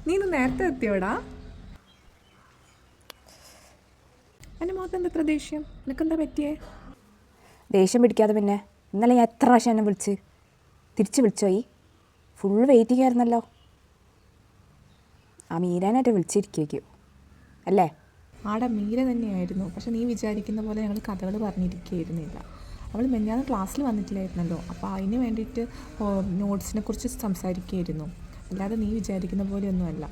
നീ ഇന്ന് നേരത്തെ എത്തിയോടാ? എൻ്റെ മുഖത്ത് എന്താ എത്ര ദേഷ്യം? നിനക്കെന്താ പറ്റിയേ? ദേഷ്യം പിടിക്കാതെ പിന്നെ. ഇന്നലെ ഞാൻ എത്ര പ്രാവശ്യം എന്നെ തിരിച്ച് വിളിച്ചോയി. ഫുൾ വെയിറ്റിംഗ് ആയിരുന്നല്ലോ. ആ മീരാനായിട്ട് വിളിച്ചിരിക്കും അല്ലേ? ആടെ മീര തന്നെയായിരുന്നു. പക്ഷെ നീ വിചാരിക്കുന്ന പോലെ ഞങ്ങൾ കഥകൾ പറഞ്ഞിരിക്കുകയായിരുന്നില്ല. അവൾ മെഞ്ഞാന്ന് ക്ലാസ്സിൽ വന്നിട്ടില്ലായിരുന്നല്ലോ. അപ്പോൾ അതിന് വേണ്ടിയിട്ട് നോട്ട്സിനെ കുറിച്ച് സംസാരിക്കുകയായിരുന്നു. അല്ലാതെ നീ വിചാരിക്കുന്ന പോലെയൊന്നുമല്ല.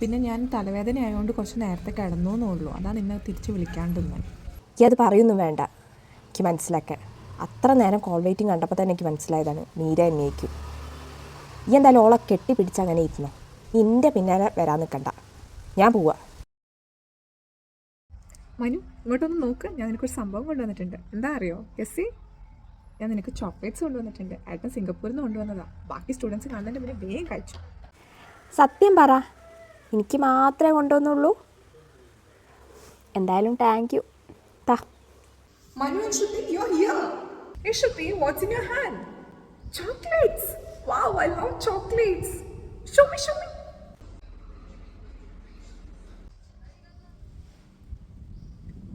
പിന്നെ ഞാൻ തലവേദന ആയതുകൊണ്ട് കുറച്ച് നേരത്തെ കിടന്നു എന്നുള്ളൂ. അതാണ് നിന്നെ തിരിച്ച് വിളിക്കാണ്ടിരുന്നത്. എനിക്ക് അത് പറയൊന്നും വേണ്ട. എനിക്ക് മനസ്സിലാക്കാൻ അത്ര നേരം കോൾ വെയിറ്റിംഗ് കണ്ടപ്പോൾ തന്നെ എനിക്ക് മനസ്സിലായതാണ് മീര എന്നെയായിരിക്കും. ഈ എന്തായാലും ഓളെ കെട്ടിപ്പിടിച്ച് അങ്ങനെ ഇരുന്നു. നിൻ്റെ പിന്നാലെ വരാൻ നിൽക്കണ്ട. ഞാൻ പോവാ. മനു, ഇങ്ങോട്ടൊന്ന് നോക്ക്. ഞാൻ നിനക്കൊരു സംഭവം കൊണ്ടുവന്നിട്ടുണ്ട്. എന്താ അറിയോ? യെസ്സി, ഞാൻ നിനക്ക് ചോക്ലേറ്റ്സ് കൊണ്ടുവന്നിട്ടുണ്ട്. ഏട്ടൻ സിംഗപ്പൂരിൽ നിന്ന് കൊണ്ടുവന്നതാണ്. ബാക്കി സ്റ്റുഡൻസ് കാണുന്നതിൻ്റെ മുന്നേ വേഗം കഴിച്ചു. സത്യം പറ, എനിക്ക് മാത്രമേ കൊണ്ടുവന്നുള്ളൂ? എന്തായാലും താങ്ക് യു. താ. Manu and Shruti, you're here. Hey Shruti, what's in your hand? Chocolates. Wow, I love chocolates. Show me, show me.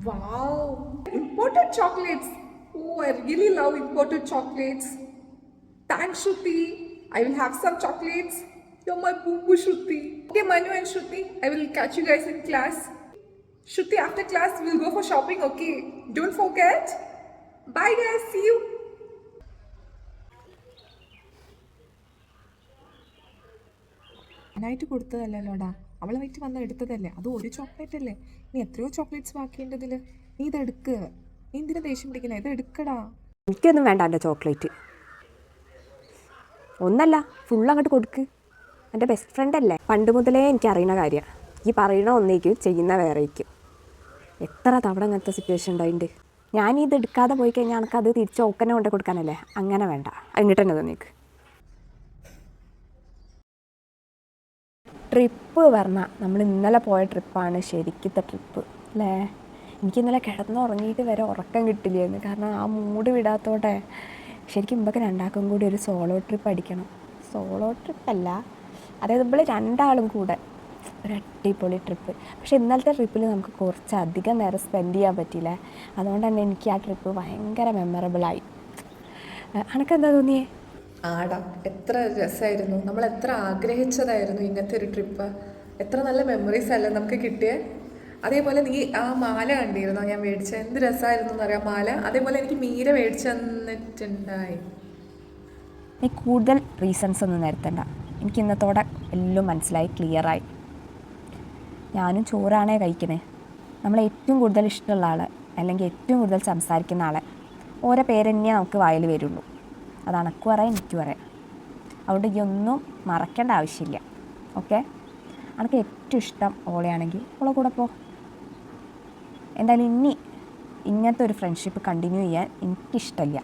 Wow, imported chocolates. Oh, I really love imported chocolates. Thanks, Shruti. I will have some chocolates. You're my boo-boo, Shruti. Okay, Manu and Shruti, I will catch you guys in class. Shruti, after class, we'll go for shopping, okay? Don't forget. Bye, guys. See you. ഞാനായിട്ട് കൊടുത്തതല്ലോടാ, അവളെ white വന്ന് എടുത്തതല്ലേ. അത് ഒരു chocolate അല്ലേ? നീ എത്രയോ chocolates ബാക്കിയുണ്ടതിൽ. നീ ഇതെടുക്ക്. നീ എന്തിനാ ദേഷ്യം പിടിക്കുന്നത്? ഇത് എടുക്കടാ. എനിക്കൊന്നും വേണ്ട എൻ്റെ ചോക്ലേറ്റ്. ഒന്നല്ല, ഫുൾ അങ്ങോട്ട് കൊടുക്ക്. എൻ്റെ ബെസ്റ്റ് ഫ്രണ്ട് അല്ലേ? പണ്ട് മുതലേ എനിക്ക് അറിയുന്ന കാര്യമാണ്. ഈ പറയണ ഒന്നേക്കും ചെയ്യുന്ന വേറേക്കും. എത്ര തവണ അങ്ങനത്തെ സിറ്റുവേഷൻ ഉണ്ടായിട്ടുണ്ട്. ഞാനിത് എടുക്കാതെ പോയി കഴിഞ്ഞാൽ എനിക്കത് തിരിച്ച് ഓക്കനെ കൊണ്ട് കൊടുക്കാനല്ലേ? അങ്ങനെ വേണ്ട, അങ്ങോട്ട് തന്നെ തന്നേക്ക്. ട്രിപ്പ് പറഞ്ഞാൽ നമ്മൾ ഇന്നലെ പോയ ട്രിപ്പാണ് ശരിക്കത്തെ ട്രിപ്പ് അല്ലേ? എനിക്കിന്നലെ കിടന്നുറങ്ങിയിട്ട് വരെ ഉറക്കം കിട്ടില്ലായിരുന്നു. കാരണം ആ മൂഡ് വിടാത്തോടെ. ശരിക്കും ഇമ്പൊക്കെ രണ്ടാക്കും കൂടി ഒരു സോളോ ട്രിപ്പ് അടിക്കണം. സോളോ ട്രിപ്പല്ല, അതായത് നമ്മൾ രണ്ടാളും കൂടെ ഒരു അടിപൊളി ട്രിപ്പ്. പക്ഷേ ഇന്നലത്തെ ട്രിപ്പിൽ നമുക്ക് കുറച്ചധികം നേരം സ്പെൻഡ് ചെയ്യാൻ പറ്റിയില്ലേ? അതുകൊണ്ട് തന്നെ എനിക്ക് ആ ട്രിപ്പ് ഭയങ്കര മെമ്മറബിളായി. അനക്കെന്താ തോന്നിയേ? ആടാ, എത്ര രസമായിരുന്നു. നമ്മൾ എത്ര ആഗ്രഹിച്ചതായിരുന്നു ഇങ്ങനത്തെ ഒരു ട്രിപ്പ്. എത്ര നല്ല മെമ്മറീസ് അല്ലേ നമുക്ക് കിട്ടിയേ. അതേപോലെ നീ ആ മാല കണ്ടിരുന്നോ ഞാൻ മേടിച്ചത്? എന്ത് രസമായിരുന്നു എന്നറിയാം മാല. അതേപോലെ എനിക്ക് മീര മേടിച്ചു തന്നിട്ടുണ്ടായി. നീ കൂടുതൽ റീസൺസ് ഒന്നും നിരത്തണ്ട. എനിക്ക് ഇന്നത്തോടെ എല്ലാം മനസ്സിലായി, ക്ലിയറായി. ഞാനും ചോറാണേ കഴിക്കണേ. നമ്മളെ ഏറ്റവും കൂടുതൽ ഇഷ്ടമുള്ള ആളെ അല്ലെങ്കിൽ ഏറ്റവും കൂടുതൽ സംസാരിക്കുന്ന ആളെ ഓരോ പേരെന്നെയേ നമുക്ക് വായിൽ വരുള്ളൂ. അത് അനക്ക് പറയാം, എനിക്ക് പറയാം. അതുകൊണ്ട് ഈ ഒന്നും മറക്കേണ്ട ആവശ്യമില്ല. ഓക്കെ? അനക്ക് ഏറ്റവും ഇഷ്ടം ഓളെയാണെങ്കിൽ ഓളെ കൂടെ പോ. എന്തായാലും ഇങ്ങനത്തെ ഒരു ഫ്രണ്ട്ഷിപ്പ് കണ്ടിന്യൂ ചെയ്യാൻ എനിക്കിഷ്ടമില്ല.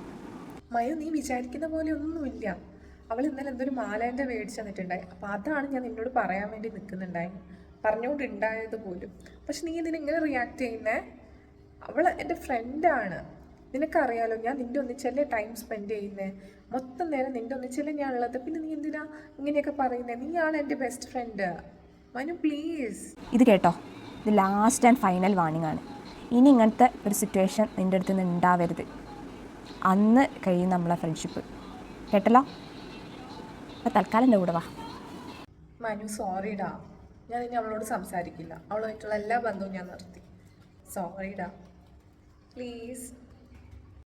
മയു, നീ വിചാരിക്കുന്ന പോലെ ഒന്നുമില്ല. അവൾ ഇന്നലെ എന്തൊരു മാലേൻ്റെ മേടിച്ചു തന്നിട്ടുണ്ടായി. അപ്പോൾ അതാണ് ഞാൻ നിന്നോട് പറയാൻ വേണ്ടി നിൽക്കുന്നുണ്ടായി, പറഞ്ഞുകൊണ്ടുണ്ടായത് പോലും. പക്ഷെ നീ ഇതിനെങ്ങനെ റിയാക്ട് ചെയ്യുന്നേ? അവൾ എൻ്റെ ഫ്രണ്ടാണ്. നിനക്കറിയാലോ, ഞാൻ നിൻ്റെ ഒന്നിച്ചല്ലേ ടൈം സ്പെൻഡ് ചെയ്യുന്നത്. മൊത്തം നേരം നിൻ്റെ ഒന്നിച്ചല്ലേ ഞാൻ ഉള്ളത്. പിന്നെ നീ എന്തിനാ ഇങ്ങനെയൊക്കെ പറയുന്നത്? നീയാണ് എൻ്റെ ബെസ്റ്റ് ഫ്രണ്ട്. മനു, പ്ലീസ്. ഇത് കേട്ടോ, ഇത് ലാസ്റ്റ് ആൻഡ് ഫൈനൽ വാർണിംഗ് ആണ്. ഇനി ഇങ്ങനത്തെ ഒരു സിറ്റുവേഷൻ നിൻ്റെ അടുത്ത് നിന്ന് ഉണ്ടാവരുത്. അന്ന് കഴിയും നമ്മളെ ഫ്രണ്ട്ഷിപ്പ്. കേട്ടല്ലോ? അപ്പോൾ തൽക്കാലം എൻ്റെ കൂടെ വാ. മനു, സോറിടാ. ഞാൻ ഇനി അവളോട് സംസാരിക്കില്ല. അവളുമായിട്ടുള്ള എല്ലാ ബന്ധവും ഞാൻ നിർത്തി. സോറിടാ, പ്ലീസ്.